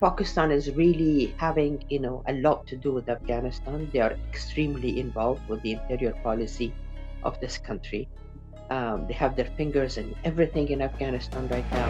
Pakistan is really having, a lot to do with Afghanistan. They are extremely involved with the interior policy of this country. They have their fingers in everything in Afghanistan right now.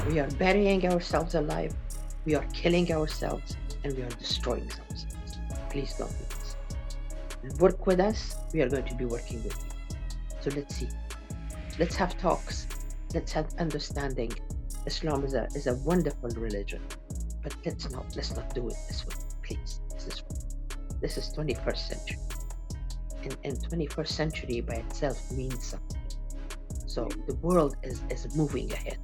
We are burying ourselves alive, we are killing ourselves, and we are destroying ourselves. Please don't do this. Work with us, we are going to be working with you. So let's see. Let's have talks. Let's have understanding. Islam is a wonderful religion, but let's not do it this way. Please. This is 21st century. And 21st century by itself means something. So the world is moving ahead.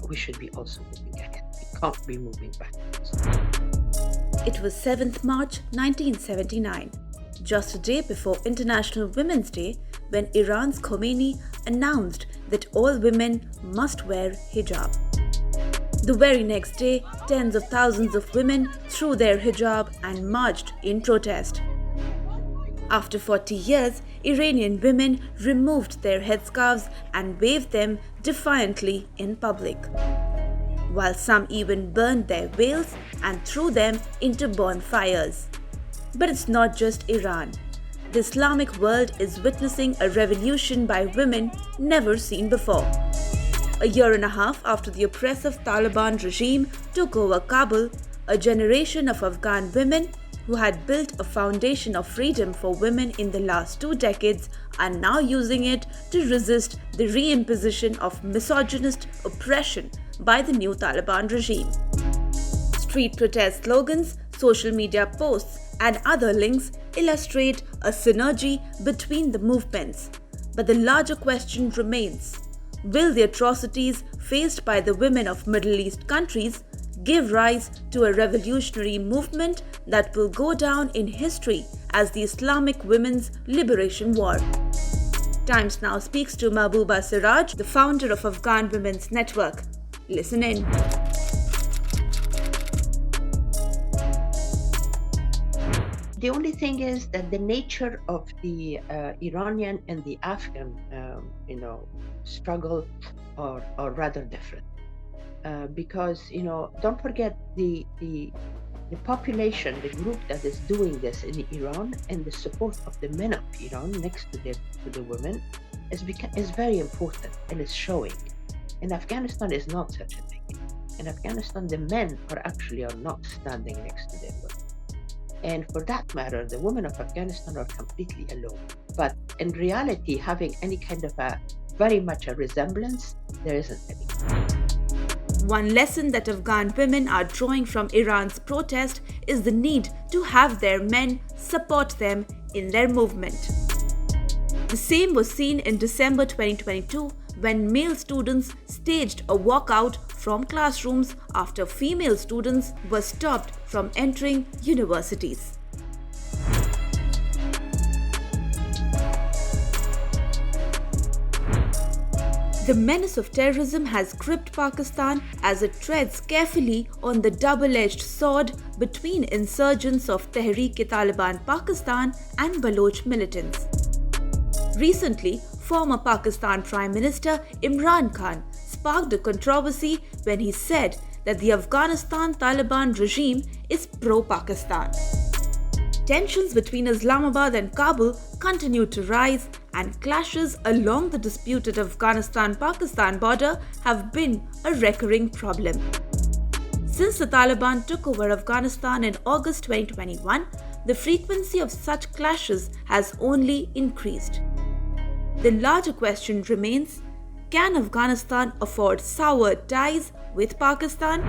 We should be also moving ahead. We can't be moving backwards. It was 7th March 1979, just a day before International Women's Day, when Iran's Khomeini announced that all women must wear hijab. The very next day, tens of thousands of women threw their hijab and marched in protest. After 40 years, Iranian women removed their headscarves and waved them defiantly in public, while some even burned their veils and threw them into bonfires. But it's not just Iran. The Islamic world is witnessing a revolution by women never seen before. A year and a half after the oppressive Taliban regime took over Kabul, a generation of Afghan women who had built a foundation of freedom for women in the last 2 decades are now using it to resist the reimposition of misogynist oppression by the new Taliban regime. Street protest slogans, social media posts, and other links illustrate a synergy between the movements. But the larger question remains: will the atrocities faced by the women of Middle East countries give rise to a revolutionary movement that will go down in history as the Islamic Women's Liberation War? Times Now speaks to Mahbouba Seraj, the founder of Afghan Women's Network. Listen in. The only thing is that the nature of the Iranian and the Afghan, struggle are rather different. Because, don't forget the population, the group that is doing this in Iran, and the support of the men of Iran next to the women is very important, and is showing. In Afghanistan is not such a thing. In Afghanistan, the men are not standing next to their women. And for that matter, the women of Afghanistan are completely alone. But in reality, having any kind of very much a resemblance, there isn't any. One lesson that Afghan women are drawing from Iran's protest is the need to have their men support them in their movement. The same was seen in December 2022 when male students staged a walkout from classrooms after female students were stopped from entering universities. The menace of terrorism has gripped Pakistan as it treads carefully on the double-edged sword between insurgents of Tehreek-e-Taliban Pakistan and Baloch militants. Recently, former Pakistan Prime Minister Imran Khan sparked a controversy when he said that the Afghanistan Taliban regime is pro-Pakistan. Tensions between Islamabad and Kabul continue to rise, and clashes along the disputed Afghanistan-Pakistan border have been a recurring problem. Since the Taliban took over Afghanistan in August 2021, the frequency of such clashes has only increased. The larger question remains: can Afghanistan afford sour ties with Pakistan?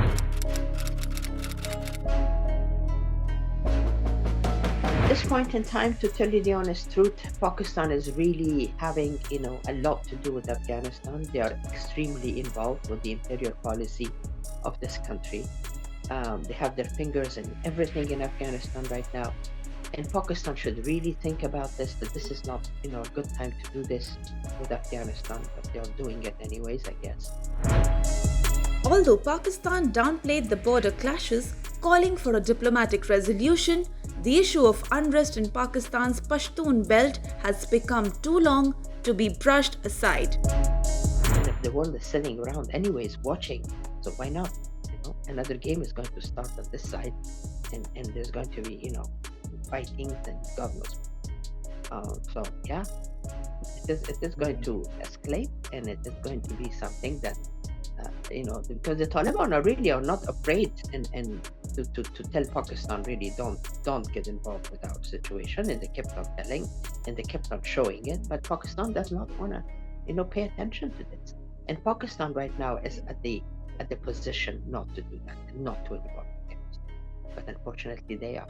At this point in time, to tell you the honest truth, Pakistan is really having, a lot to do with Afghanistan. They are extremely involved with the imperial policy of this country. They have their fingers in everything in Afghanistan right now. And Pakistan should really think about this, that this is not, a good time to do this with Afghanistan, but they're doing it anyways, I guess. Although Pakistan downplayed the border clashes, calling for a diplomatic resolution, the issue of unrest in Pakistan's Pashtun belt has become too long to be brushed aside. And if the world is sitting around anyways watching, so why not? Another game is going to start on this side, and there's going to be, fightings and God knows. So yeah, it is going to escalate, and it is going to be something that because the Taliban are not afraid and to tell Pakistan really don't get involved with our situation, and they kept on telling and they kept on showing it, but Pakistan does not want to pay attention to this, and Pakistan right now is at the position not to do that and not to involve Afghanistan, but unfortunately they are.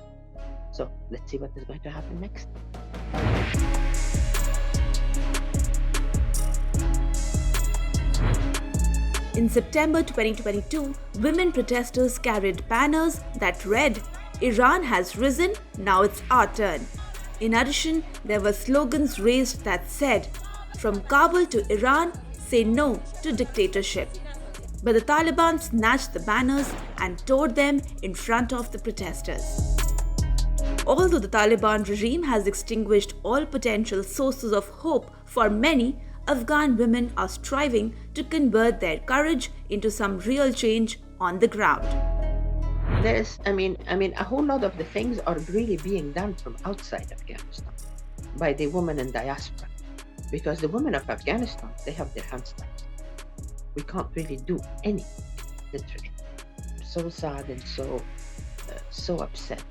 So let's see what is going to happen next. In September 2022, women protesters carried banners that read, "Iran has risen, now it's our turn." In addition, there were slogans raised that said, "From Kabul to Iran, say no to dictatorship." But the Taliban snatched the banners and tore them in front of the protesters. Although the Taliban regime has extinguished all potential sources of hope for many, Afghan women are striving to convert their courage into some real change on the ground. There's, a whole lot of the things are really being done from outside Afghanistan by the women in diaspora, because the women of Afghanistan, they have their hands tied. We can't really do anything, literally. I'm so sad and so upset.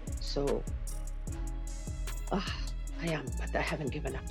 I am, but I haven't given up.